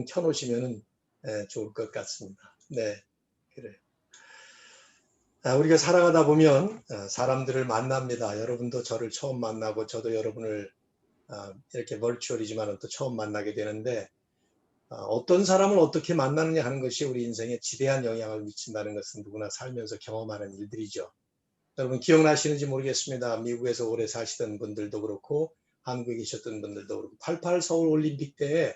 켜놓으시면 좋을 것 같습니다. 네, 그래요. 우리가 살아가다 보면 사람들을 만납니다. 여러분도 저를 처음 만나고 저도 여러분을 이렇게 버추얼이지만 또 처음 만나게 되는데 어떤 사람을 어떻게 만나느냐 하는 것이 우리 인생에 지대한 영향을 미친다는 것은 누구나 살면서 경험하는 일들이죠. 여러분 기억나시는지 모르겠습니다. 미국에서 오래 사시던 분들도 그렇고 한국에 계셨던 분들도 그렇고 88 서울 올림픽 때에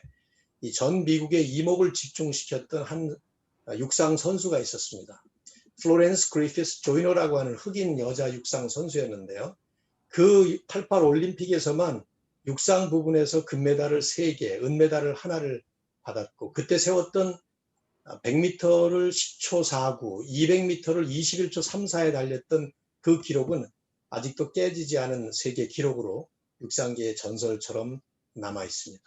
이 전 미국의 이목을 집중시켰던 한 육상 선수가 있었습니다. 플로렌스 그리피스 조이너라고 하는 흑인 여자 육상 선수였는데요. 그 88 올림픽에서만 육상 부분에서 금메달을 3개, 은메달을 하나를 받았고 그때 세웠던 100m를 10초 49, 200m를 21초 34에 달렸던 그 기록은 아직도 깨지지 않은 세계 기록으로 육상계의 전설처럼 남아 있습니다.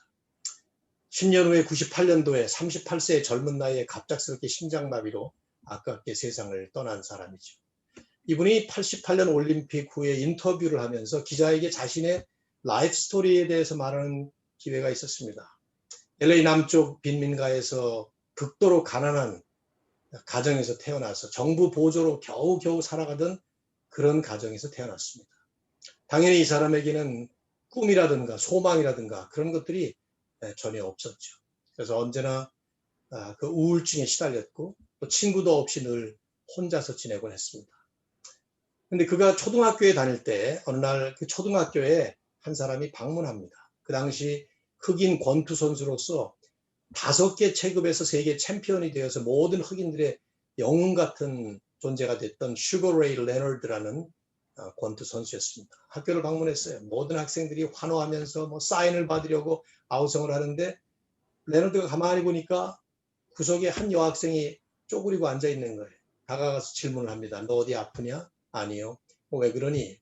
10년 후에 98년도에 38세의 젊은 나이에 갑작스럽게 심장마비로 아깝게 세상을 떠난 사람이죠. 이분이 88년 올림픽 후에 인터뷰를 하면서 기자에게 자신의 라이프 스토리에 대해서 말하는 기회가 있었습니다. LA 남쪽 빈민가에서 극도로 가난한 가정에서 태어나서 정부 보조로 겨우겨우 살아가던 그런 가정에서 태어났습니다. 당연히 이 사람에게는 꿈이라든가 소망이라든가 그런 것들이 전혀 없었죠. 그래서 언제나 그 우울증에 시달렸고 또 친구도 없이 늘 혼자서 지내곤 했습니다. 근데 그가 초등학교에 다닐 때 어느 날 그 초등학교에 한 사람이 방문합니다. 그 당시 흑인 권투 선수로서 5개 체급에서 세계 챔피언이 되어서 모든 흑인들의 영웅 같은 존재가 됐던 슈거 레이 레너드라는 권투 선수였습니다. 학교를 방문했어요. 모든 학생들이 환호하면서 뭐 사인을 받으려고 아우성을 하는데 레너드가 가만히 보니까 구석에 한 여학생이 쪼그리고 앉아 있는 거예요. 다가가서 질문을 합니다. 너 어디 아프냐? 아니요. 왜 그러니?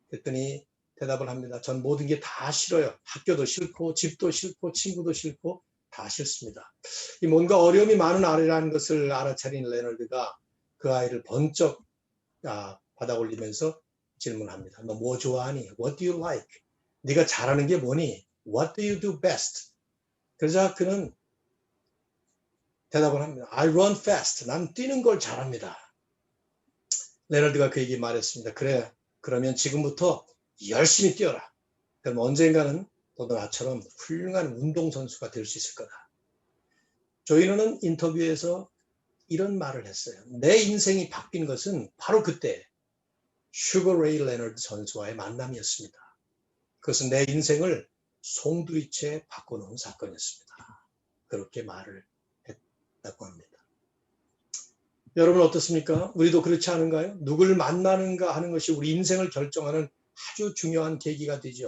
그랬더니 대답을 합니다. 전 모든 게 다 싫어요. 학교도 싫고 집도 싫고 친구도 싫고 다 싫습니다. 이 뭔가 어려움이 많은 아이라는 것을 알아차린 레너드가 그 아이를 번쩍 받아 올리면서 질문합니다. 너 뭐 좋아하니? What do you like? 네가 잘하는 게 뭐니? What do you do best? 그러자 그는 대답을 합니다. I run fast. 난 뛰는 걸 잘합니다. 레너드가 그에게 말했습니다. 그래, 그러면 지금부터 열심히 뛰어라. 그럼 언젠가는 너도 나처럼 훌륭한 운동선수가 될 수 있을 거다. 조이너는 인터뷰에서 이런 말을 했어요. 내 인생이 바뀐 것은 바로 그때 슈거 레이 레너드 선수와의 만남이었습니다. 그것은 내 인생을 송두리째 바꿔놓은 사건이었습니다. 그렇게 말을 했다고 합니다. 여러분 어떻습니까? 우리도 그렇지 않은가요? 누굴 만나는가 하는 것이 우리 인생을 결정하는 아주 중요한 계기가 되죠.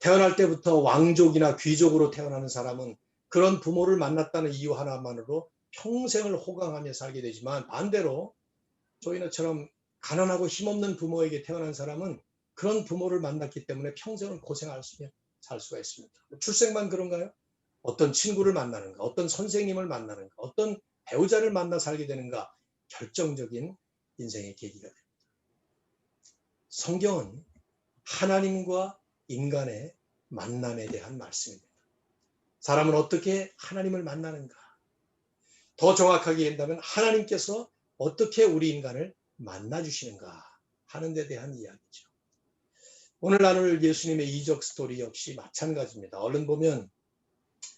태어날 때부터 왕족이나 귀족으로 태어나는 사람은 그런 부모를 만났다는 이유 하나만으로 평생을 호강하며 살게 되지만 반대로 조이너처럼 가난하고 힘없는 부모에게 태어난 사람은 그런 부모를 만났기 때문에 평생을 고생할 살 수가 있습니다. 출생만 그런가요? 어떤 친구를 만나는가, 어떤 선생님을 만나는가, 어떤 배우자를 만나 살게 되는가 결정적인 인생의 계기가 됩니다. 성경은 하나님과 인간의 만남에 대한 말씀입니다. 사람은 어떻게 하나님을 만나는가? 더 정확하게 얘기한다면 하나님께서 어떻게 우리 인간을 만나주시는가 하는 데 대한 이야기죠. 오늘 나눌 예수님의 이적 스토리 역시 마찬가지입니다. 얼른 보면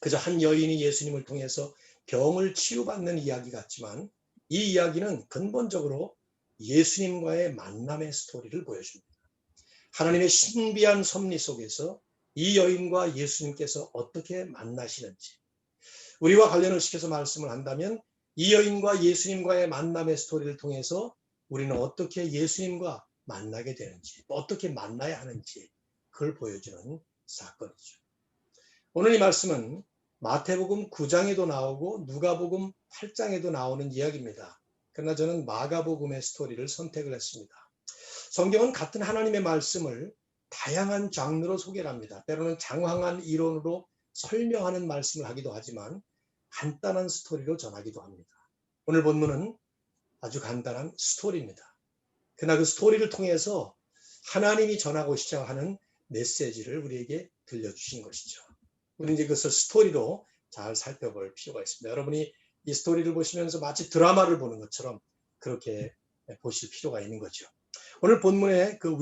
그저 한 여인이 예수님을 통해서 병을 치유받는 이야기 같지만 이 이야기는 근본적으로 예수님과의 만남의 스토리를 보여줍니다. 하나님의 신비한 섭리 속에서 이 여인과 예수님께서 어떻게 만나시는지 우리와 관련을 시켜서 말씀을 한다면 이 여인과 예수님과의 만남의 스토리를 통해서 우리는 어떻게 예수님과 만나게 되는지 어떻게 만나야 하는지 그걸 보여주는 사건이죠. 오늘 이 말씀은 마태복음 9장에도 나오고 누가복음 8장에도 나오는 이야기입니다. 그러나 저는 마가복음의 스토리를 선택을 했습니다. 성경은 같은 하나님의 말씀을 다양한 장르로 소개를 합니다. 때로는 장황한 이론으로 설명하는 말씀을 하기도 하지만 간단한 스토리로 전하기도 합니다. 오늘 본문은 아주 간단한 스토리입니다. 그러나 그 스토리를 통해서 하나님이 전하고자 하는 메시지를 우리에게 들려주신 것이죠. 우리는 이제 그것을 스토리로 잘 살펴볼 필요가 있습니다. 여러분이 이 스토리를 보시면서 마치 드라마를 보는 것처럼 그렇게 보실 필요가 있는 거죠. 오늘 본문의 그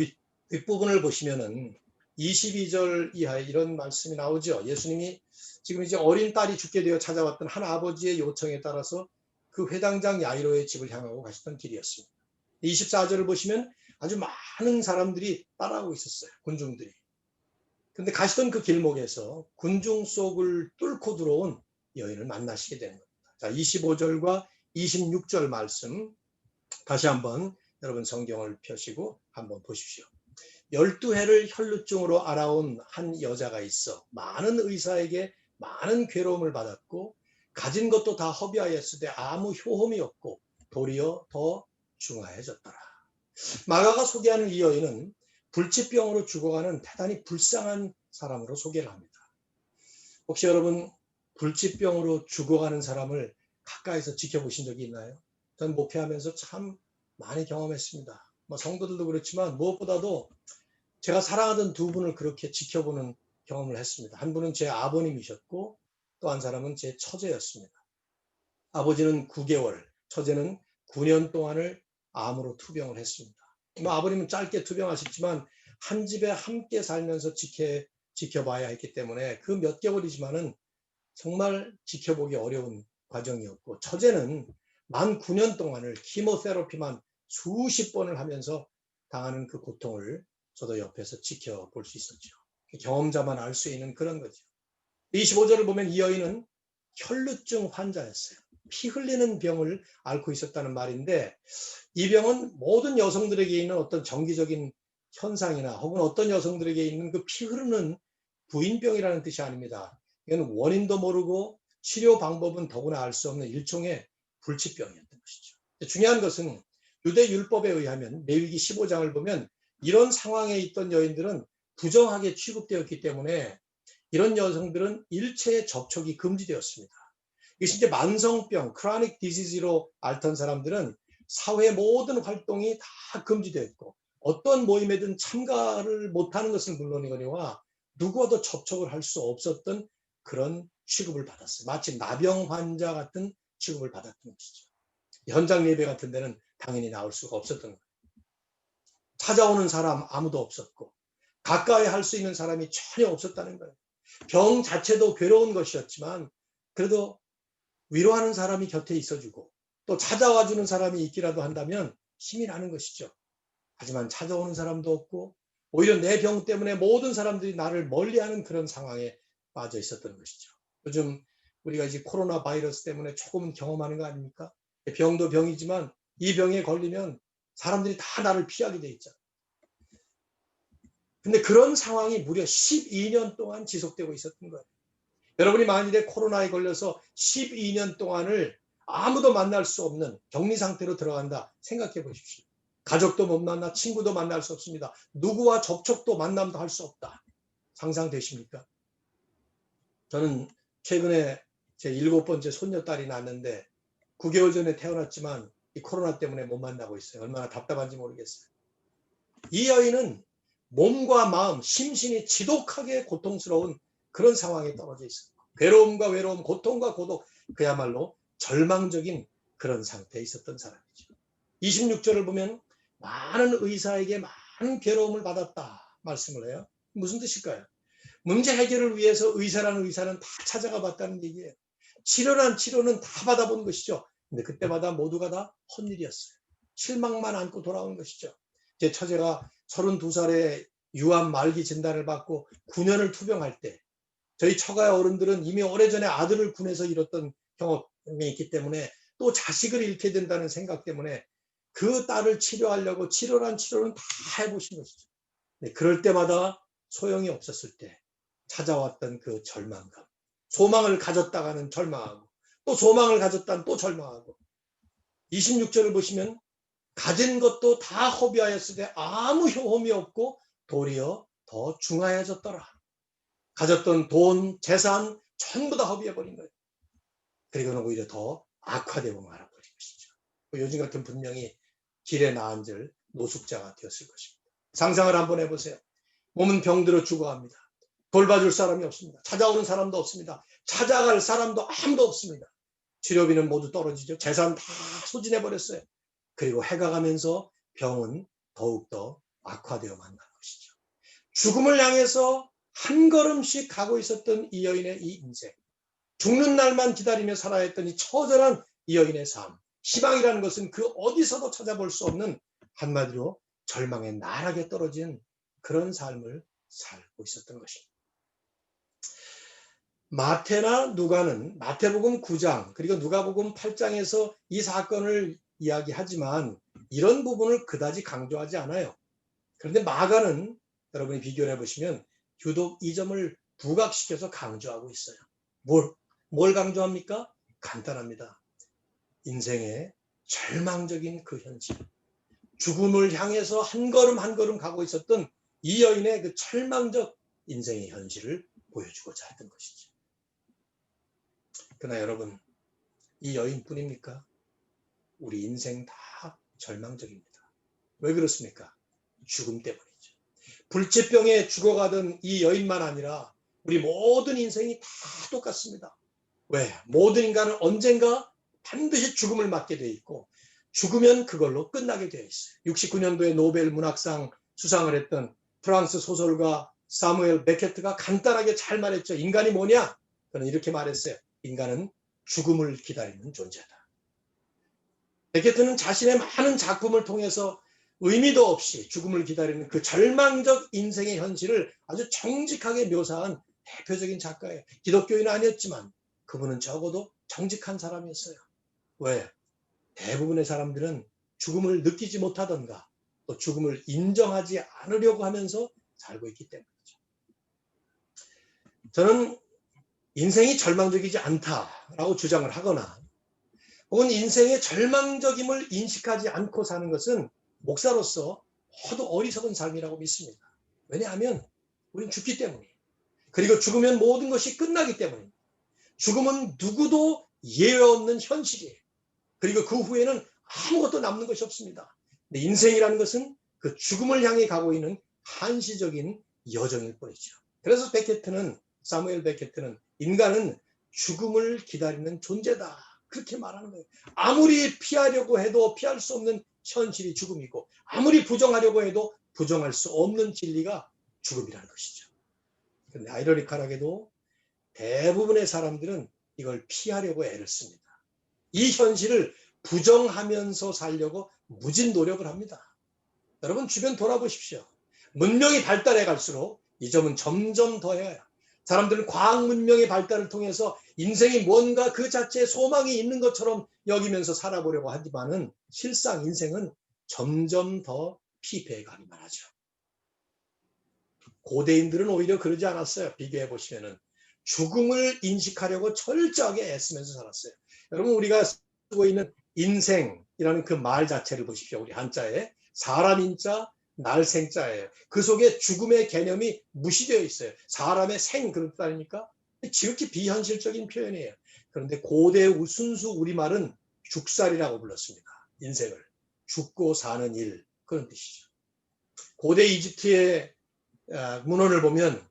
윗부분을 보시면은 22절 이하에 이런 말씀이 나오죠. 예수님이 지금 이제 어린 딸이 죽게 되어 찾아왔던 한 아버지의 요청에 따라서 그 회당장 야이로의 집을 향하고 가시던 길이었습니다. 24절을 보시면 아주 많은 사람들이 따라오고 있었어요. 군중들이. 근데 가시던 그 길목에서 군중 속을 뚫고 들어온 여인을 만나시게 되는 겁니다. 자, 25절과 26절 말씀 다시 한번 여러분 성경을 펴시고 한번 보십시오. 12해를 혈루증으로 앓아온 한 여자가 있어 많은 의사에게 많은 괴로움을 받았고 가진 것도 다 허비하였으되 아무 효험이 없고 도리어 더 중하해졌더라. 마가가 소개하는 이 여인은 불치병으로 죽어가는 대단히 불쌍한 사람으로 소개를 합니다. 혹시 여러분 불치병으로 죽어가는 사람을 가까이서 지켜보신 적이 있나요? 전 목회하면서 참 많이 경험했습니다. 성도들도 그렇지만 무엇보다도 제가 사랑하던 두 분을 그렇게 지켜보는 경험을 했습니다. 한 분은 제 아버님이셨고 또 한 사람은 제 처제였습니다. 아버지는 9개월, 처제는 9년 동안을 암으로 투병을 했습니다. 아버님은 짧게 투병하셨지만 한 집에 함께 살면서 지켜봐야 했기 때문에 그 몇 개월이지만은 정말 지켜보기 어려운 과정이었고, 처제는 만 9년 동안을 키모테라피만 수십 번을 하면서 당하는 그 고통을 저도 옆에서 지켜볼 수 있었죠. 경험자만 알 수 있는 그런 거죠. 25절을 보면 이 여인은 혈루증 환자였어요. 피 흘리는 병을 앓고 있었다는 말인데, 이 병은 모든 여성들에게 있는 어떤 정기적인 현상이나 혹은 어떤 여성들에게 있는 그 피 흐르는 부인병이라는 뜻이 아닙니다. 이건 원인도 모르고 치료 방법은 더구나 알 수 없는 일종의 불치병이었던 것이죠. 중요한 것은 유대 율법에 의하면 레위기 15장을 보면 이런 상황에 있던 여인들은 부정하게 취급되었기 때문에 이런 여성들은 일체의 접촉이 금지되었습니다. 이것이 이제 만성병, 크로닉 디지즈로 앓던 사람들은 사회 모든 활동이 다 금지되어 있고 어떤 모임에든 참가를 못하는 것은 물론이거니와 누구와도 접촉을 할 수 없었던 그런 취급을 받았어요. 마치 나병 환자 같은 취급을 받았던 것이죠. 현장 예배 같은 데는 당연히 나올 수가 없었던 거예요. 찾아오는 사람 아무도 없었고 가까이 할 수 있는 사람이 전혀 없었다는 거예요. 병 자체도 괴로운 것이었지만 그래도 위로하는 사람이 곁에 있어주고 또 찾아와주는 사람이 있기라도 한다면 힘이 나는 것이죠. 하지만 찾아오는 사람도 없고 오히려 내 병 때문에 모든 사람들이 나를 멀리하는 그런 상황에 빠져 있었던 것이죠. 요즘 우리가 이제 코로나 바이러스 때문에 조금은 경험하는 거 아닙니까? 병도 병이지만 이 병에 걸리면 사람들이 다 나를 피하게 돼 있잖아요. 근데 그런 상황이 무려 12년 동안 지속되고 있었던 거예요. 여러분이 만일에 코로나에 걸려서 12년 동안을 아무도 만날 수 없는 격리 상태로 들어간다 생각해 보십시오. 가족도 못 만나, 친구도 만날 수 없습니다. 누구와 접촉도 만남도 할 수 없다. 상상되십니까? 저는 최근에 제 7번째 손녀딸이 낳았는데 9개월 전에 태어났지만 이 코로나 때문에 못 만나고 있어요. 얼마나 답답한지 모르겠어요. 이 여인은 몸과 마음, 심신이 지독하게 고통스러운 그런 상황에 떨어져 있어요. 괴로움과 외로움, 고통과 고독, 그야말로 절망적인 그런 상태에 있었던 사람이죠. 26절을 보면 많은 의사에게 많은 괴로움을 받았다 말씀을 해요. 무슨 뜻일까요? 문제 해결을 위해서 의사라는 의사는 다 찾아가 봤다는 얘기예요. 치료는 다 받아본 것이죠. 근데 그때마다 모두가 다 헛일이었어요. 실망만 안고 돌아온 것이죠. 제 처제가 32살에 유암 말기 진단을 받고 9년을 투병할 때 저희 처가의 어른들은 이미 오래전에 아들을 군에서 잃었던 경험이 있기 때문에 또 자식을 잃게 된다는 생각 때문에 그 딸을 치료하려고 치료는 다 해보신 것이죠. 그럴 때마다 소용이 없었을 때 찾아왔던 그 절망감, 소망을 가졌다가는 절망하고 또 소망을 가졌다는 또 절망하고 26절을 보시면 가진 것도 다 허비하였으되 아무 효험이 없고 도리어 더 중하여졌더라. 가졌던 돈, 재산 전부 다 허비해버린 거예요. 그리고는 오히려 더 악화되고 말아버린 것이죠. 요즘 같은 분명히 길에 나앉을 노숙자가 되었을 것입니다. 상상을 한번 해보세요. 몸은 병들어 죽어갑니다. 돌봐줄 사람이 없습니다. 찾아오는 사람도 없습니다. 찾아갈 사람도 아무도 없습니다. 치료비는 모두 떨어지죠. 재산 다 소진해버렸어요. 그리고 해가 가면서 병은 더욱더 악화되어 만난 것이죠. 죽음을 향해서 한 걸음씩 가고 있었던 이 여인의 이 인생, 죽는 날만 기다리며 살아야 했던 이 처절한 이 여인의 삶, 희망이라는 것은 그 어디서도 찾아볼 수 없는, 한마디로 절망의 나락에 떨어진 그런 삶을 살고 있었던 것입니다. 마태나 누가는 마태복음 9장 그리고 누가복음 8장에서 이 사건을 이야기하지만 이런 부분을 그다지 강조하지 않아요. 그런데 마가는 여러분이 비교를 해보시면 유독 이 점을 부각시켜서 강조하고 있어요. 뭘 강조합니까? 간단합니다. 인생의 절망적인 그 현실, 죽음을 향해서 한 걸음 한 걸음 가고 있었던 이 여인의 그 절망적 인생의 현실을 보여주고자 했던 것이죠. 그러나 여러분, 이 여인뿐입니까? 우리 인생 다 절망적입니다. 왜 그렇습니까? 죽음 때문이죠. 불치병에 죽어가던 이 여인만 아니라 우리 모든 인생이 다 똑같습니다. 왜? 모든 인간은 언젠가 반드시 죽음을 맞게 되어 있고 죽으면 그걸로 끝나게 되어 있어요. 69년도에 노벨 문학상 수상을 했던 프랑스 소설가 사무엘 베케트가 간단하게 잘 말했죠. 인간이 뭐냐? 그는 이렇게 말했어요. 인간은 죽음을 기다리는 존재다. 베케트는 자신의 많은 작품을 통해서 의미도 없이 죽음을 기다리는 그 절망적 인생의 현실을 아주 정직하게 묘사한 대표적인 작가예요. 기독교인은 아니었지만 그분은 적어도 정직한 사람이었어요. 왜? 대부분의 사람들은 죽음을 느끼지 못하던가 또 죽음을 인정하지 않으려고 하면서 살고 있기 때문이죠. 저는 인생이 절망적이지 않다라고 주장을 하거나 혹은 인생의 절망적임을 인식하지 않고 사는 것은 목사로서 모두 어리석은 삶이라고 믿습니다. 왜냐하면 우리는 죽기 때문이에요. 그리고 죽으면 모든 것이 끝나기 때문입니다. 죽음은 누구도 예외 없는 현실이에요. 그리고 그 후에는 아무것도 남는 것이 없습니다. 근데 인생이라는 것은 그 죽음을 향해 가고 있는 한시적인 여정일 뿐이죠. 그래서 사무엘 베케트는 인간은 죽음을 기다리는 존재다, 그렇게 말하는 거예요. 아무리 피하려고 해도 피할 수 없는 현실이 죽음이고 아무리 부정하려고 해도 부정할 수 없는 진리가 죽음이라는 것이죠. 그런데 아이러니컬하게도 대부분의 사람들은 이걸 피하려고 애를 씁니다. 이 현실을 부정하면서 살려고 무진 노력을 합니다. 여러분 주변 돌아보십시오. 문명이 발달해 갈수록 이 점은 점점 더해요. 사람들은 과학 문명의 발달을 통해서 인생이 뭔가 그 자체에 소망이 있는 것처럼 여기면서 살아보려고 하지만은 실상 인생은 점점 더 피폐해가기만 하죠. 고대인들은 오히려 그러지 않았어요. 비교해 보시면은 죽음을 인식하려고 철저하게 애쓰면서 살았어요. 여러분 우리가 쓰고 있는 인생이라는 그 말 자체를 보십시오. 우리 한자에 사람 인자, 날 생자예요. 그 속에 죽음의 개념이 무시되어 있어요. 사람의 생 그런 뜻 아닙니까? 지극히 비현실적인 표현이에요. 그런데 고대 순수 우리말은 죽살이라고 불렀습니다. 인생을 죽고 사는 일, 그런 뜻이죠. 고대 이집트의 문헌을 보면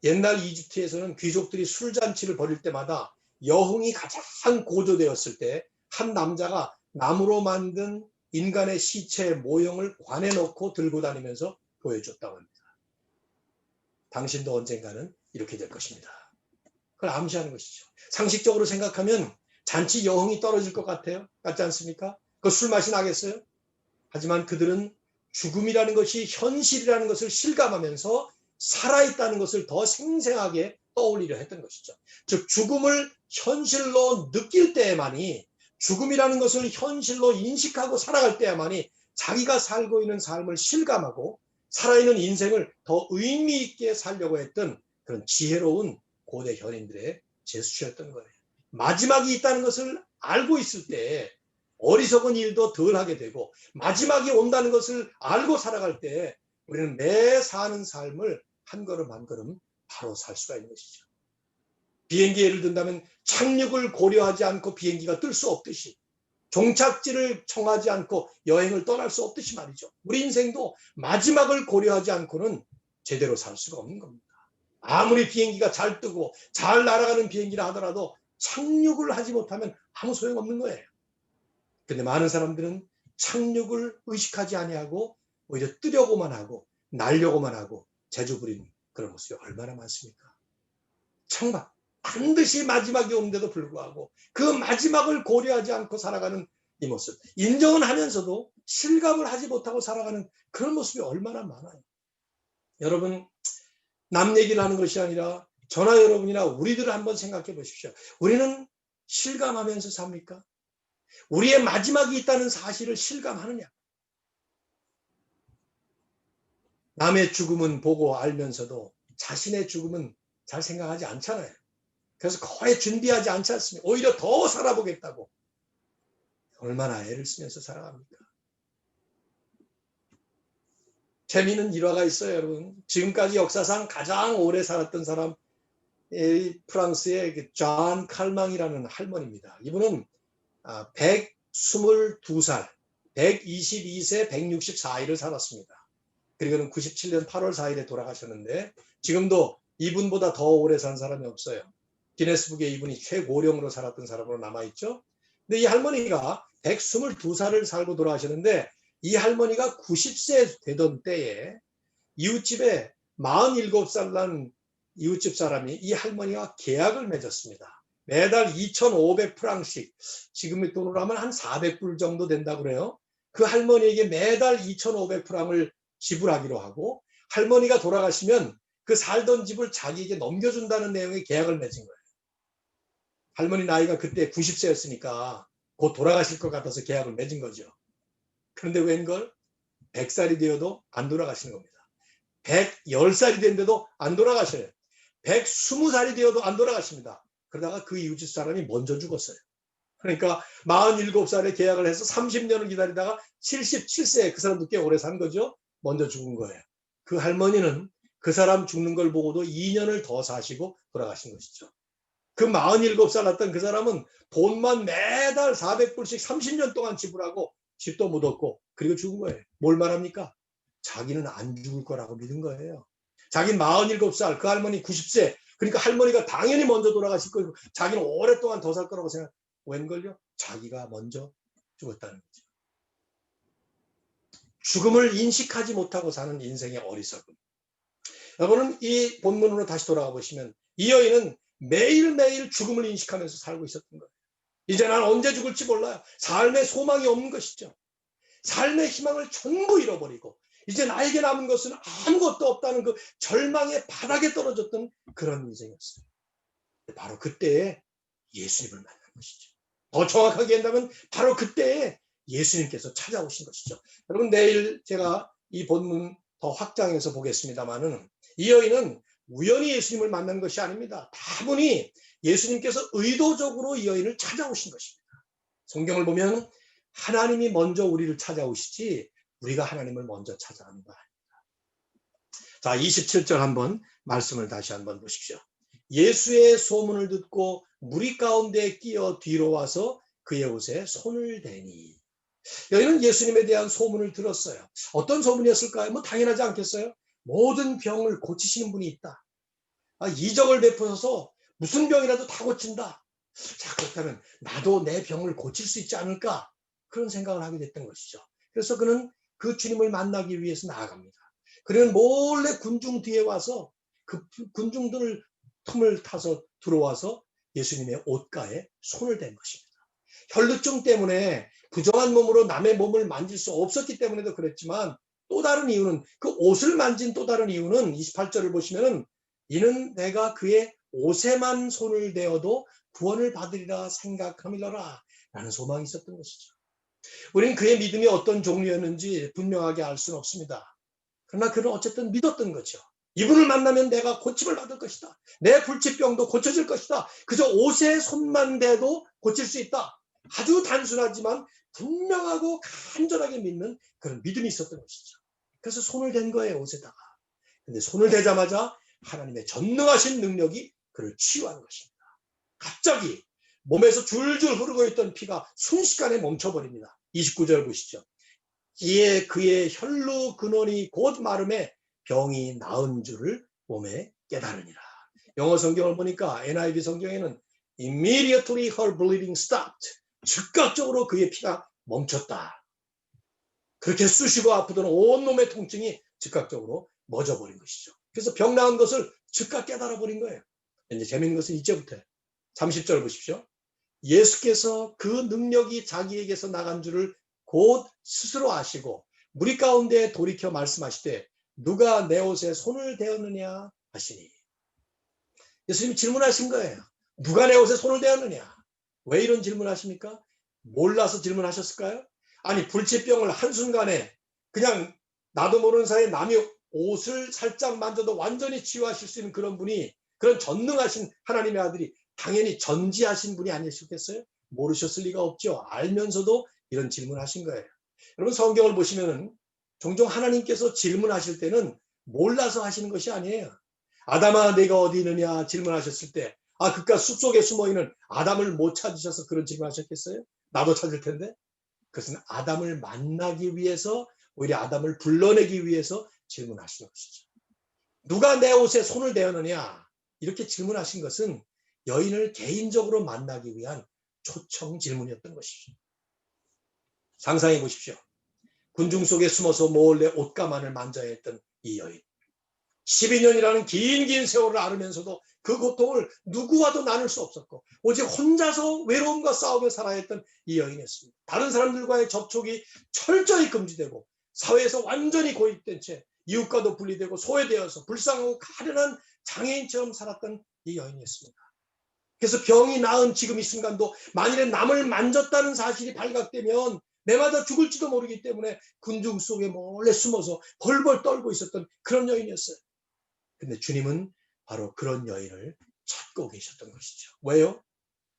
옛날 이집트에서는 귀족들이 술잔치를 벌일 때마다 여흥이 가장 고조되었을 때 한 남자가 나무로 만든 인간의 시체의 모형을 관에 넣고 들고 다니면서 보여줬다고 합니다. 당신도 언젠가는 이렇게 될 것입니다. 그걸 암시하는 것이죠. 상식적으로 생각하면 잔치 여흥이 떨어질 것 같아요. 같지 않습니까? 그 술 맛이 나겠어요? 하지만 그들은 죽음이라는 것이 현실이라는 것을 실감하면서 살아있다는 것을 더 생생하게 떠올리려 했던 것이죠. 즉 죽음을 현실로 느낄 때에만이, 죽음이라는 것을 현실로 인식하고 살아갈 때야만이 자기가 살고 있는 삶을 실감하고 살아있는 인생을 더 의미 있게 살려고 했던 그런 지혜로운 고대 현인들의 제스처였던 거예요. 마지막이 있다는 것을 알고 있을 때 어리석은 일도 덜 하게 되고 마지막이 온다는 것을 알고 살아갈 때 우리는 매 사는 삶을 한 걸음 한 걸음 바로 살 수가 있는 것이죠. 비행기 예를 든다면 착륙을 고려하지 않고 비행기가 뜰 수 없듯이, 종착지를 청하지 않고 여행을 떠날 수 없듯이 말이죠. 우리 인생도 마지막을 고려하지 않고는 제대로 살 수가 없는 겁니다. 아무리 비행기가 잘 뜨고 잘 날아가는 비행기라 하더라도 착륙을 하지 못하면 아무 소용없는 거예요. 근데 많은 사람들은 착륙을 의식하지 아니하고 오히려 뜨려고만 하고 날려고만 하고 재주 부리는 그런 모습이 얼마나 많습니까? 정말 반드시 마지막이 오는데도 불구하고 그 마지막을 고려하지 않고 살아가는 이 모습, 인정은 하면서도 실감을 하지 못하고 살아가는 그런 모습이 얼마나 많아요. 여러분, 남 얘기를 하는 것이 아니라 저나 여러분이나 우리들을 한번 생각해 보십시오. 우리는 실감하면서 삽니까? 우리의 마지막이 있다는 사실을 실감하느냐? 남의 죽음은 보고 알면서도 자신의 죽음은 잘 생각하지 않잖아요. 그래서 거의 준비하지 않지 않습니까? 오히려 더 살아보겠다고. 얼마나 애를 쓰면서 살아갑니까? 재미있는 일화가 있어요, 여러분. 지금까지 역사상 가장 오래 살았던 사람, 프랑스의 존 칼망이라는 할머니입니다. 이분은 122살, 122세 164일을 살았습니다. 그리고는 97년 8월 4일에 돌아가셨는데 지금도 이분보다 더 오래 산 사람이 없어요. 기네스북에 이분이 최고령으로 살았던 사람으로 남아있죠. 근데 이 할머니가 122살을 살고 돌아가셨는데 이 할머니가 90세 되던 때에 이웃집에 47살 난 이웃집 사람이 이 할머니와 계약을 맺었습니다. 매달 2,500프랑씩, 지금의 돈으로 하면 한 400불 정도 된다고 그래요. 그 할머니에게 매달 2,500프랑을 지불하기로 하고 할머니가 돌아가시면 그 살던 집을 자기에게 넘겨준다는 내용의 계약을 맺은 거예요. 할머니 나이가 그때 90세였으니까 곧 돌아가실 것 같아서 계약을 맺은 거죠. 그런데 웬걸 100살이 되어도 안 돌아가시는 겁니다. 110살이 됐는데도 안 돌아가셔요. 120살이 되어도 안 돌아가십니다. 그러다가 그 이웃집 사람이 먼저 죽었어요. 그러니까 47살에 계약을 해서 30년을 기다리다가 77세에 그 사람도 꽤 오래 산 거죠. 먼저 죽은 거예요. 그 할머니는 그 사람 죽는 걸 보고도 2년을 더 사시고 돌아가신 것이죠. 그 47살 났던 그 사람은 돈만 매달 400불씩 30년 동안 지불하고 집도 못 얻고 그리고 죽은 거예요. 뭘 말합니까? 자기는 안 죽을 거라고 믿은 거예요. 자기는 47살, 그 할머니 90세. 그러니까 할머니가 당연히 먼저 돌아가실 거고 자기는 오랫동안 더 살 거라고 생각. 웬걸요? 자기가 먼저 죽었다는 거죠. 죽음을 인식하지 못하고 사는 인생의 어리석음. 여러분은 이 본문으로 다시 돌아가 보시면 이 여인은 매일매일 죽음을 인식하면서 살고 있었던 거예요. 이제 난 언제 죽을지 몰라요. 삶의 소망이 없는 것이죠. 삶의 희망을 전부 잃어버리고 이제 나에게 남은 것은 아무것도 없다는 그 절망의 바닥에 떨어졌던 그런 인생이었어요. 바로 그때에 예수님을 만난 것이죠. 더 정확하게 한다면 바로 그때에 예수님께서 찾아오신 것이죠. 여러분 내일 제가 이 본문 더 확장해서 보겠습니다만은 이 여인은 우연히 예수님을 만난 것이 아닙니다. 다분히 예수님께서 의도적으로 이 여인을 찾아오신 것입니다. 성경을 보면 하나님이 먼저 우리를 찾아오시지 우리가 하나님을 먼저 찾아가는 거 아닙니다. 자, 27절 한번 말씀을 다시 한번 보십시오. 예수의 소문을 듣고 무리 가운데 끼어 뒤로 와서 그의 옷에 손을 대니. 여기는 예수님에 대한 소문을 들었어요. 어떤 소문이었을까요? 뭐 당연하지 않겠어요? 모든 병을 고치시는 분이 있다. 이적을 베푸셔서 무슨 병이라도 다 고친다. 자, 그렇다면 나도 내 병을 고칠 수 있지 않을까? 그런 생각을 하게 됐던 것이죠. 그래서 그는 그 주님을 만나기 위해서 나아갑니다. 그는 몰래 군중 뒤에 와서 그 군중들을 틈을 타서 들어와서 예수님의 옷가에 손을 댄 것입니다. 혈루증 때문에 부정한 몸으로 남의 몸을 만질 수 없었기 때문에도 그랬지만 또 다른 이유는 그 옷을 만진 또 다른 이유는 28절을 보시면은 이는 내가 그의 옷에만 손을 대어도 구원을 받으리라 생각함이더라 라는 소망이 있었던 것이죠. 우리는 그의 믿음이 어떤 종류였는지 분명하게 알 수는 없습니다. 그러나 그는 어쨌든 믿었던 거죠. 이분을 만나면 내가 고침을 받을 것이다. 내 불치병도 고쳐질 것이다. 그저 옷에 손만 대도 고칠 수 있다. 아주 단순하지만 분명하고 간절하게 믿는 그런 믿음이 있었던 것이죠. 그래서 손을 댄 거예요, 옷에다가. 근데 손을 대자마자 하나님의 전능하신 능력이 그를 치유한 것입니다. 갑자기 몸에서 줄줄 흐르고 있던 피가 순식간에 멈춰버립니다. 29절 보시죠. 이에 그의 혈루 근원이 곧 마름에 병이 나은 줄을 몸에 깨달으니라. 영어 성경을 보니까 NIV 성경에는 immediately her bleeding stopped. 즉각적으로 그의 피가 멈췄다. 그렇게 쑤시고 아프던 온몸의 통증이 즉각적으로 멎어버린 것이죠. 그래서 병 나은 것을 즉각 깨달아버린 거예요. 이제 재미있는 것은 이제부터 30절 보십시오. 예수께서 그 능력이 자기에게서 나간 줄을 곧 스스로 아시고 무리 가운데 돌이켜 말씀하시되 누가 내 옷에 손을 대었느냐 하시니. 예수님이 질문하신 거예요. 누가 내 옷에 손을 대었느냐. 왜 이런 질문하십니까? 몰라서 질문하셨을까요? 아니 불치병을 한순간에 그냥 나도 모르는 사이에 남의 옷을 살짝 만져도 완전히 치유하실 수 있는 그런 분이, 그런 전능하신 하나님의 아들이 당연히 전지하신 분이 아니셨겠어요? 모르셨을 리가 없죠. 알면서도 이런 질문하신 거예요. 여러분 성경을 보시면 종종 하나님께서 질문하실 때는 몰라서 하시는 것이 아니에요. 아담아 내가 어디 있느냐 질문하셨을 때 그깟 숲속에 숨어있는 아담을 못 찾으셔서 그런 질문하셨겠어요? 나도 찾을 텐데. 그것은 아담을 만나기 위해서, 오히려 아담을 불러내기 위해서 질문하시는 것이죠. 누가 내 옷에 손을 대었느냐 이렇게 질문하신 것은 여인을 개인적으로 만나기 위한 초청 질문이었던 것이죠. 상상해 보십시오. 군중 속에 숨어서 몰래 옷가만을 만져야 했던 이 여인. 12년이라는 긴 세월을 앓으면서도 그 고통을 누구와도 나눌 수 없었고 오직 혼자서 외로움과 싸우며 살아야 했던 이 여인이었습니다. 다른 사람들과의 접촉이 철저히 금지되고 사회에서 완전히 고립된 채 이웃과도 분리되고 소외되어서 불쌍하고 가련한 장애인처럼 살았던 이 여인이었습니다. 그래서 병이 나은 지금 이 순간도 만일에 남을 만졌다는 사실이 발각되면 내 맞아 죽을지도 모르기 때문에 군중 속에 몰래 숨어서 벌벌 떨고 있었던 그런 여인이었어요. 근데 주님은 바로 그런 여인을 찾고 계셨던 것이죠. 왜요?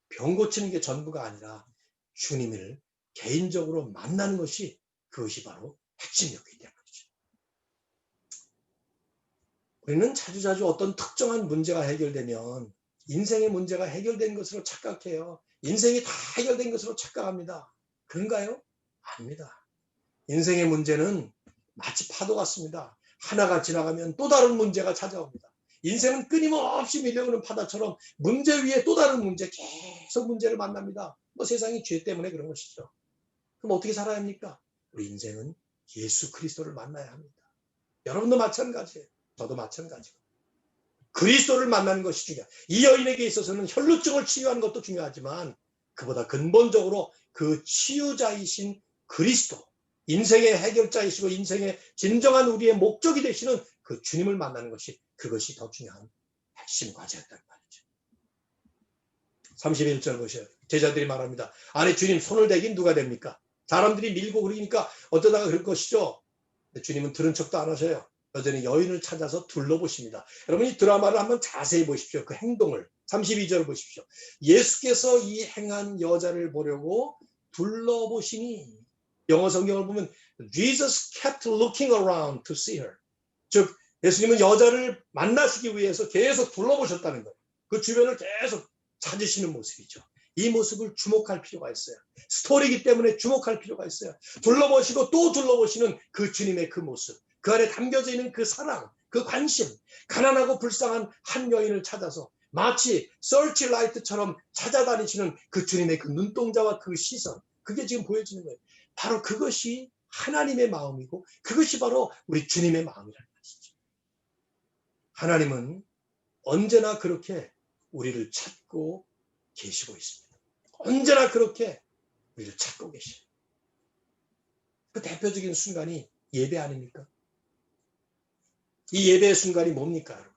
병 고치는 게 전부가 아니라 주님을 개인적으로 만나는 것이, 그것이 바로 핵심이었기 때문이죠. 우리는 자주자주 어떤 특정한 문제가 해결되면 인생의 문제가 해결된 것으로 착각해요. 인생이 다 해결된 것으로 착각합니다. 그런가요? 아닙니다. 인생의 문제는 마치 파도 같습니다. 하나가 지나가면 또 다른 문제가 찾아옵니다. 인생은 끊임없이 밀려오는 바다처럼 문제 위에 또 다른 문제, 계속 문제를 만납니다. 세상이 죄 때문에 그런 것이죠. 그럼 어떻게 살아야 합니까? 우리 인생은 예수 그리스도를 만나야 합니다. 여러분도 마찬가지예요. 저도 마찬가지고. 그리스도를 만나는 것이 중요해요. 이 여인에게 있어서는 혈루증을 치유하는 것도 중요하지만 그보다 근본적으로 그 치유자이신 그리스도, 인생의 해결자이시고 인생의 진정한 우리의 목적이 되시는 그 주님을 만나는 것이, 그것이 더 중요한 핵심 과제였단 말이죠. 31절 보셔요. 제자들이 말합니다. 아니 주님 손을 대긴 누가 됩니까? 사람들이 밀고 그러니까 어쩌다가 그럴 것이죠. 주님은 들은 척도 안 하셔요. 여전히 여인을 찾아서 둘러보십니다. 여러분 이 드라마를 한번 자세히 보십시오. 그 행동을. 32절 보십시오. 예수께서 이 행한 여자를 보려고 둘러보시니, 영어 성경을 보면 Jesus kept looking around to see her. 즉 예수님은 여자를 만나시기 위해서 계속 둘러보셨다는 거예요. 그 주변을 계속 찾으시는 모습이죠. 이 모습을 주목할 필요가 있어요. 스토리이기 때문에 주목할 필요가 있어요. 둘러보시고 또 둘러보시는 그 주님의 그 모습, 그 안에 담겨져 있는 그 사랑, 그 관심, 가난하고 불쌍한 한 여인을 찾아서 마치 서치라이트처럼 찾아다니시는 그 주님의 그 눈동자와 그 시선, 그게 지금 보여지는 거예요. 바로 그것이 하나님의 마음이고 그것이 바로 우리 주님의 마음이라는 것이죠. 하나님은 언제나 그렇게 우리를 찾고 계시고 있습니다. 언제나 그렇게 우리를 찾고 계셔요. 그 대표적인 순간이 예배 아닙니까? 이 예배의 순간이 뭡니까, 여러분?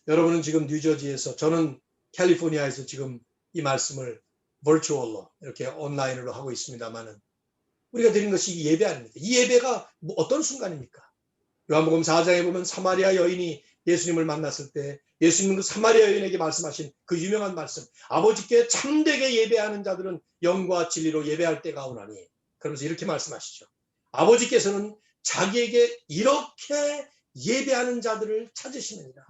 여러분은 지금 뉴저지에서, 저는 캘리포니아에서 지금 이 말씀을 버추얼로 이렇게 온라인으로 하고 있습니다만은 우리가 드린 것이 예배 아닙니까? 이 예배가 어떤 순간입니까? 요한복음 4장에 보면 사마리아 여인이 예수님을 만났을 때 예수님은 그 사마리아 여인에게 말씀하신 그 유명한 말씀, 아버지께 참되게 예배하는 자들은 영과 진리로 예배할 때가 오나니, 그러면서 이렇게 말씀하시죠. 아버지께서는 자기에게 이렇게 예배하는 자들을 찾으시느니라.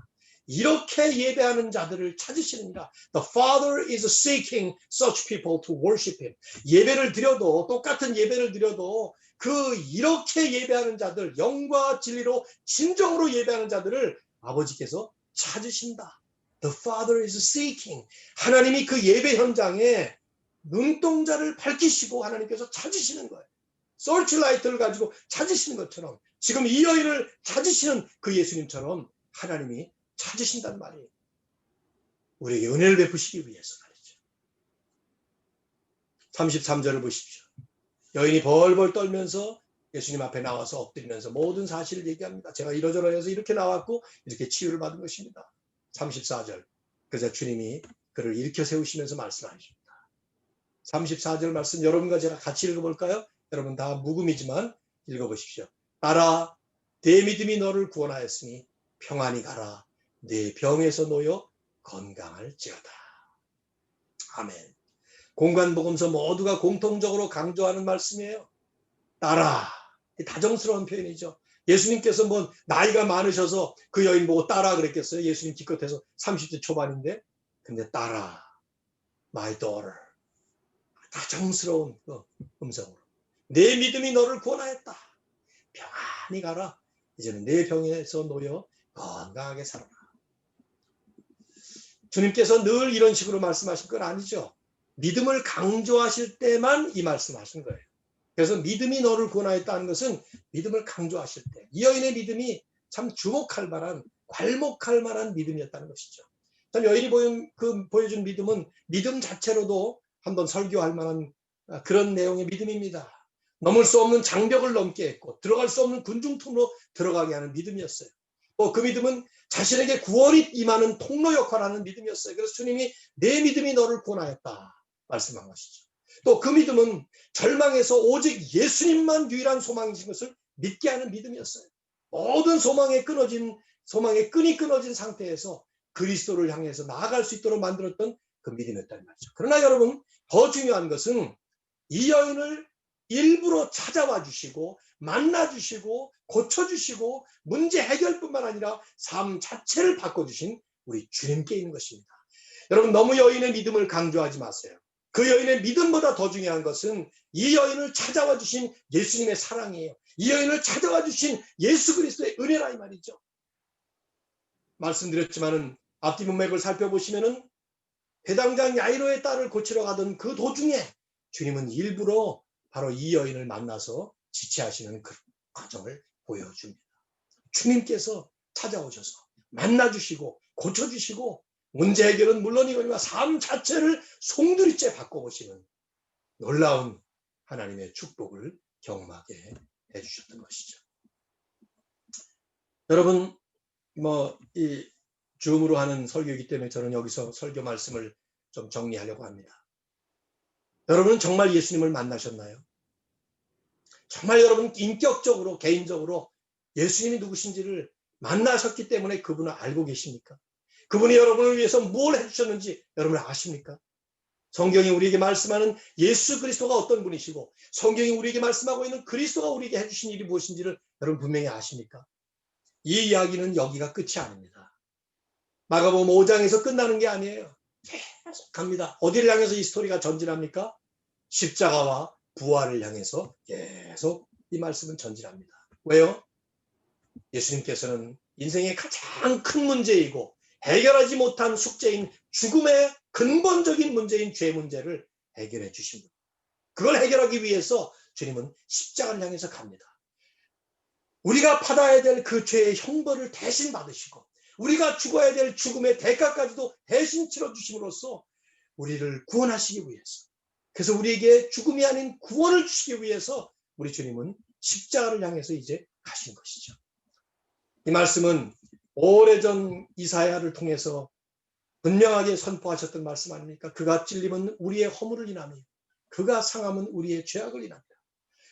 이렇게 예배하는 자들을 찾으시느니라. The Father is seeking such people to worship Him. 예배를 드려도, 똑같은 예배를 드려도 그 이렇게 예배하는 자들, 영과 진리로 진정으로 예배하는 자들을 아버지께서 찾으신다. The Father is seeking. 하나님이 그 예배 현장에 눈동자를 밝히시고 하나님께서 찾으시는 거예요. 서치라이트를 가지고 찾으시는 것처럼 지금 이 여인을 찾으시는 그 예수님처럼 하나님이 찾으신단 말이에요. 우리에게 은혜를 베푸시기 위해서 말이죠. 33절을 보십시오. 여인이 벌벌 떨면서 예수님 앞에 나와서 엎드리면서 모든 사실을 얘기합니다. 제가 이러저러해서 이렇게 나왔고 이렇게 치유를 받은 것입니다. 34절. 그래서 주님이 그를 일으켜 세우시면서 말씀하십니다. 34절 말씀 여러분과 제가 같이 읽어볼까요? 여러분 다 묵음이지만 읽어보십시오. 따라 내 믿음이 너를 구원하였으니 평안히 가라. 내 병에서 놓여 건강할지어다. 아멘. 공관복음서 모두가 공통적으로 강조하는 말씀이에요. 따라. 다정스러운 표현이죠. 예수님께서 뭐 나이가 많으셔서 그 여인 보고 따라 그랬겠어요? 예수님 기껏해서 30대 초반인데. 근데 따라. My daughter. 다정스러운 그 음성으로. 내 믿음이 너를 구원하였다. 평안히 가라. 이제는 내 병에서 놓여 건강하게 살아라. 주님께서 늘 이런 식으로 말씀하신 건 아니죠. 믿음을 강조하실 때만 이 말씀하신 거예요. 그래서 믿음이 너를 구원하였다는 것은 믿음을 강조하실 때, 이 여인의 믿음이 참 주목할 만한, 괄목할 만한 믿음이었다는 것이죠. 참 여인이 보여준 믿음은 믿음 자체로도 한번 설교할 만한 그런 내용의 믿음입니다. 넘을 수 없는 장벽을 넘게 했고 들어갈 수 없는 군중통로 들어가게 하는 믿음이었어요. 또 그 믿음은 자신에게 구원이 임하는 통로 역할을 하는 믿음이었어요. 그래서 주님이 내 믿음이 너를 구원하였다 말씀한 것이죠. 또 그 믿음은 절망에서 오직 예수님만 유일한 소망이신 것을 믿게 하는 믿음이었어요. 모든 소망의 끈이 끊어진 상태에서 그리스도를 향해서 나아갈 수 있도록 만들었던 그 믿음이었다는 말이죠. 그러나 여러분, 더 중요한 것은 이 여인을 일부러 찾아와 주시고 만나 주시고 고쳐 주시고 문제 해결뿐만 아니라 삶 자체를 바꿔주신 우리 주님께 있는 것입니다. 여러분, 너무 여인의 믿음을 강조하지 마세요. 그 여인의 믿음보다 더 중요한 것은 이 여인을 찾아와 주신 예수님의 사랑이에요. 이 여인을 찾아와 주신 예수 그리스도의 은혜라 이 말이죠. 말씀드렸지만은 앞뒤 문맥을 살펴보시면은 회당장 야이로의 딸을 고치러 가던 그 도중에 주님은 일부러 바로 이 여인을 만나서 지체하시는 그 과정을 보여줍니다. 주님께서 찾아오셔서 만나주시고 고쳐주시고 문제 해결은 물론이거니와 삶 자체를 송두리째 바꿔보시는 놀라운 하나님의 축복을 경험하게 해주셨던 것이죠. 여러분, 이 줌으로 하는 설교이기 때문에 저는 여기서 설교 말씀을 좀 정리하려고 합니다. 여러분은 정말 예수님을 만나셨나요? 정말 여러분 인격적으로 개인적으로 예수님이 누구신지를 만나셨기 때문에 그분을 알고 계십니까? 그분이 여러분을 위해서 뭘 해주셨는지 여러분 아십니까? 성경이 우리에게 말씀하는 예수 그리스도가 어떤 분이시고 성경이 우리에게 말씀하고 있는 그리스도가 우리에게 해주신 일이 무엇인지를 여러분 분명히 아십니까? 이 이야기는 여기가 끝이 아닙니다. 마가복음 5장에서 끝나는 게 아니에요. 계속 갑니다. 어디를 향해서 이 스토리가 전진합니까? 십자가와 부활을 향해서 계속 이 말씀은 전진합니다. 왜요? 예수님께서는 인생의 가장 큰 문제이고 해결하지 못한 숙제인 죽음의 근본적인 문제인 죄 문제를 해결해 주신 분. 그걸 해결하기 위해서 주님은 십자가를 향해서 갑니다. 우리가 받아야 될 그 죄의 형벌을 대신 받으시고 우리가 죽어야 될 죽음의 대가까지도 대신 치러주심으로써 우리를 구원하시기 위해서, 그래서 우리에게 죽음이 아닌 구원을 주시기 위해서 우리 주님은 십자가를 향해서 이제 가신 것이죠. 이 말씀은 오래전 이사야를 통해서 분명하게 선포하셨던 말씀 아닙니까? 그가 찔림은 우리의 허물을 인하며 그가 상함은 우리의 죄악을 인하며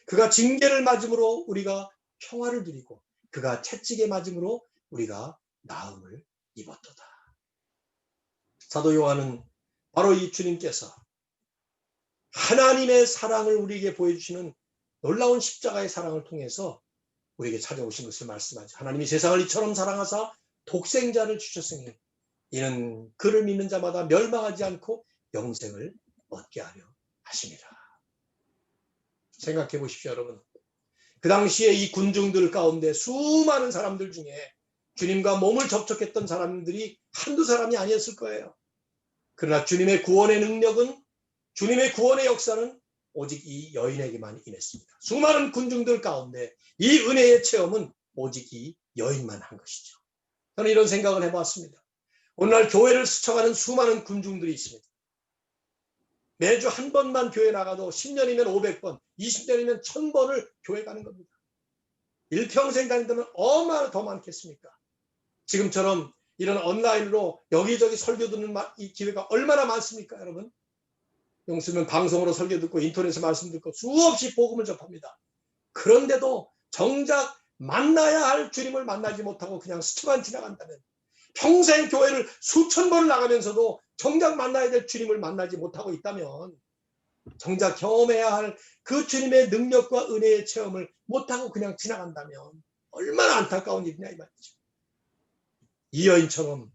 그가 징계를 맞음으로 우리가 평화를 누리고 그가 채찍에 맞음으로 우리가 나음을 입었도다. 사도 요한은 바로 이 주님께서 하나님의 사랑을 우리에게 보여주시는 놀라운 십자가의 사랑을 통해서 우리에게 찾아오신 것을 말씀하죠. 하나님이 세상을 이처럼 사랑하사 독생자를 주셨으니 이는 그를 믿는 자마다 멸망하지 않고 영생을 얻게 하려 하심이라. 생각해 보십시오, 여러분. 그 당시에 이 군중들 가운데 수많은 사람들 중에 주님과 몸을 접촉했던 사람들이 한두 사람이 아니었을 거예요. 그러나 주님의 구원의 능력은, 주님의 구원의 역사는 오직 이 여인에게만 임했습니다. 수많은 군중들 가운데 이 은혜의 체험은 오직 이 여인만 한 것이죠. 저는 이런 생각을 해봤습니다. 오늘날 교회를 스쳐가는 수많은 군중들이 있습니다. 매주 한 번만 교회 나가도 10년이면 500번, 20년이면 1000번을 교회 가는 겁니다. 일평생 다닌다면 얼마나 더 많겠습니까? 지금처럼 이런 온라인으로 여기저기 설교 듣는 이 기회가 얼마나 많습니까, 여러분? 용수면 방송으로 설교 듣고 인터넷에 말씀 듣고 수없이 복음을 접합니다. 그런데도 정작 만나야 할 주님을 만나지 못하고 그냥 스쳐만 지나간다면, 평생 교회를 수천 번을 나가면서도 정작 만나야 될 주님을 만나지 못하고 있다면, 정작 경험해야 할 그 주님의 능력과 은혜의 체험을 못하고 그냥 지나간다면 얼마나 안타까운 일이냐 이 말이죠. 이 여인처럼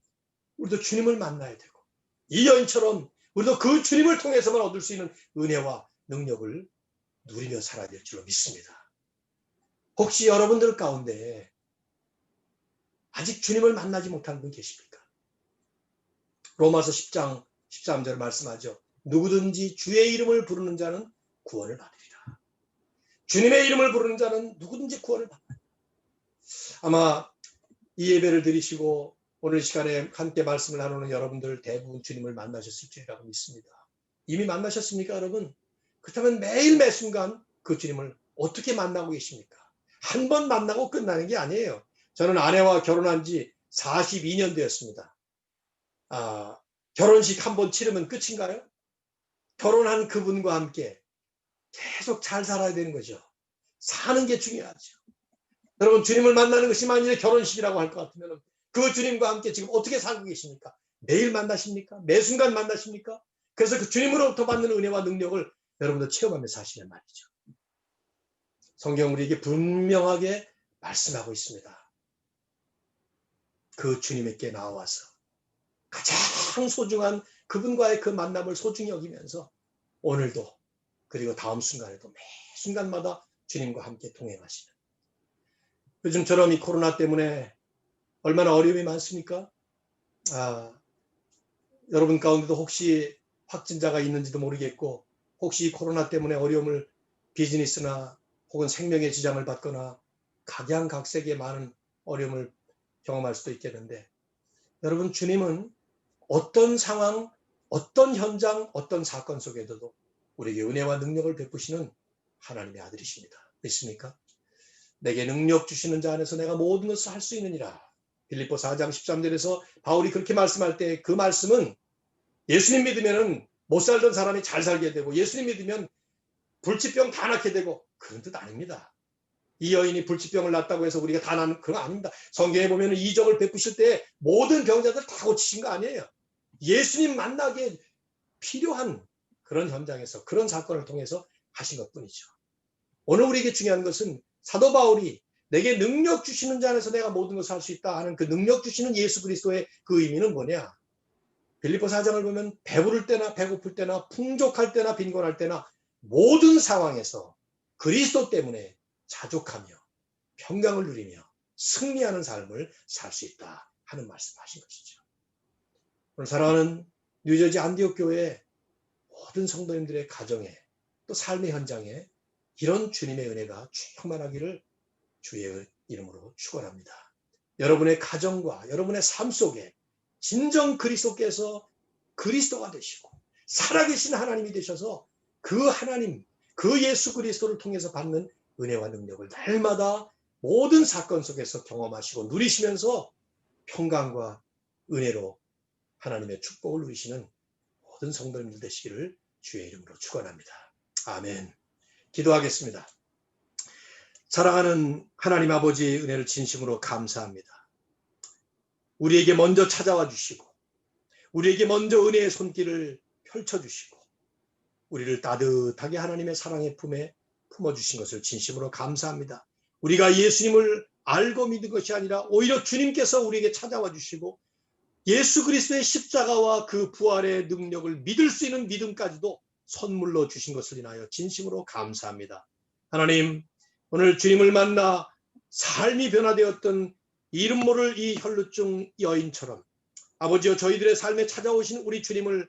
우리도 주님을 만나야 되고, 이 여인처럼 우리도 그 주님을 통해서만 얻을 수 있는 은혜와 능력을 누리며 살아야 될 줄로 믿습니다. 혹시 여러분들 가운데 아직 주님을 만나지 못한 분 계십니까? 로마서 10장 13절 말씀하죠. 누구든지 주의 이름을 부르는 자는 구원을 받으리라. 주님의 이름을 부르는 자는 누구든지 구원을 받는다. 아마 이 예배를 드리시고 오늘 시간에 함께 말씀을 나누는 여러분들 대부분 주님을 만나셨을 줄이라고 믿습니다. 이미 만나셨습니까, 여러분? 그렇다면 매일 매 순간 그 주님을 어떻게 만나고 계십니까? 한 번 만나고 끝나는 게 아니에요. 저는 아내와 결혼한 지 42년 되었습니다. 결혼식 한 번 치르면 끝인가요? 결혼한 그분과 함께 계속 잘 살아야 되는 거죠. 사는 게 중요하죠. 여러분, 주님을 만나는 것이 만일에 결혼식이라고 할 것 같으면 그 주님과 함께 지금 어떻게 살고 계십니까? 매일 만나십니까? 매 순간 만나십니까? 그래서 그 주님으로부터 받는 은혜와 능력을 여러분도 체험하며 사시는 말이죠. 성경 우리에게 분명하게 말씀하고 있습니다. 그 주님께 나와서 가장 소중한 그분과의 그 만남을 소중히 여기면서 오늘도 그리고 다음 순간에도 매 순간마다 주님과 함께 동행하시는, 요즘처럼 이 코로나 때문에 얼마나 어려움이 많습니까? 여러분 가운데도 혹시 확진자가 있는지도 모르겠고, 혹시 코로나 때문에 어려움을, 비즈니스나 혹은 생명의 지장을 받거나 각양각색의 많은 어려움을 경험할 수도 있겠는데, 여러분, 주님은 어떤 상황, 어떤 현장, 어떤 사건 속에서도 우리에게 은혜와 능력을 베푸시는 하나님의 아들이십니다. 믿습니까? 내게 능력 주시는 자 안에서 내가 모든 것을 할 수 있느니라. 빌립보 4장 13절에서 바울이 그렇게 말씀할 때 그 말씀은 예수님 믿으면 못 살던 사람이 잘 살게 되고, 예수님 믿으면 불치병 다 낫게 되고, 그런 뜻 아닙니다. 이 여인이 불치병을 낫다고 해서 우리가 다 낫는 그런 거 아닙니다. 성경에 보면 이적을 베푸실 때 모든 병자들 다 고치신 거 아니에요. 예수님 만나기에 필요한 그런 현장에서, 그런 사건을 통해서 하신 것뿐이죠. 오늘 우리에게 중요한 것은 사도 바울이 내게 능력 주시는 자 안에서 내가 모든 것을 할 수 있다 하는 그 능력 주시는 예수 그리스도의 그 의미는 뭐냐? 빌립보 4장을 보면 배부를 때나 배고플 때나 풍족할 때나 빈곤할 때나 모든 상황에서 그리스도 때문에 자족하며 평강을 누리며 승리하는 삶을 살 수 있다 하는 말씀하신 것이죠. 오늘 사랑하는 뉴저지 안디옥 교회 모든 성도님들의 가정에, 또 삶의 현장에 이런 주님의 은혜가 충만하기를 주의 이름으로 축원합니다. 여러분의 가정과 여러분의 삶 속에 진정 그리스도께서 그리스도가 되시고 살아계신 하나님이 되셔서 그 하나님, 그 예수 그리스도를 통해서 받는 은혜와 능력을 날마다 모든 사건 속에서 경험하시고 누리시면서 평강과 은혜로 하나님의 축복을 누리시는 모든 성도님들 되시기를 주의 이름으로 축원합니다. 아멘. 기도하겠습니다. 사랑하는 하나님 아버지의 은혜를 진심으로 감사합니다. 우리에게 먼저 찾아와 주시고, 우리에게 먼저 은혜의 손길을 펼쳐주시고, 우리를 따뜻하게 하나님의 사랑의 품에 품어주신 것을 진심으로 감사합니다. 우리가 예수님을 알고 믿은 것이 아니라 오히려 주님께서 우리에게 찾아와 주시고 예수 그리스도의 십자가와 그 부활의 능력을 믿을 수 있는 믿음까지도 선물로 주신 것을 인하여 진심으로 감사합니다. 하나님, 오늘 주님을 만나 삶이 변화되었던 이름 모를 이 혈루증 여인처럼 아버지여 저희들의 삶에 찾아오신 우리 주님을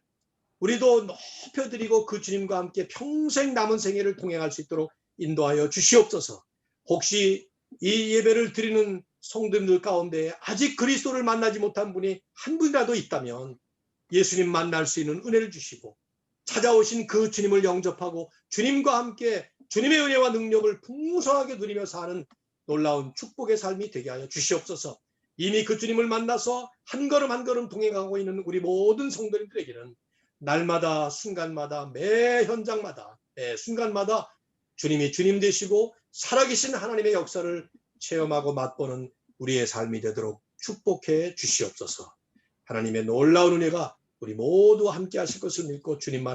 우리도 높여드리고 그 주님과 함께 평생 남은 생애를 동행할 수 있도록 인도하여 주시옵소서. 혹시 이 예배를 드리는 성도님들 가운데 아직 그리스도를 만나지 못한 분이 한 분이라도 있다면 예수님 만날 수 있는 은혜를 주시고 찾아오신 그 주님을 영접하고 주님과 함께 주님의 은혜와 능력을 풍성하게 누리며 사는 놀라운 축복의 삶이 되게 하여 주시옵소서. 이미 그 주님을 만나서 한 걸음 한 걸음 동행하고 있는 우리 모든 성도님들에게는 날마다 순간마다 매 현장마다 매 순간마다 주님이 주님 되시고 살아계신 하나님의 역사를 체험하고 맛보는 우리의 삶이 되도록 축복해 주시옵소서. 하나님의 놀라운 은혜가 우리 모두 함께 하실 것을 믿고 주님만을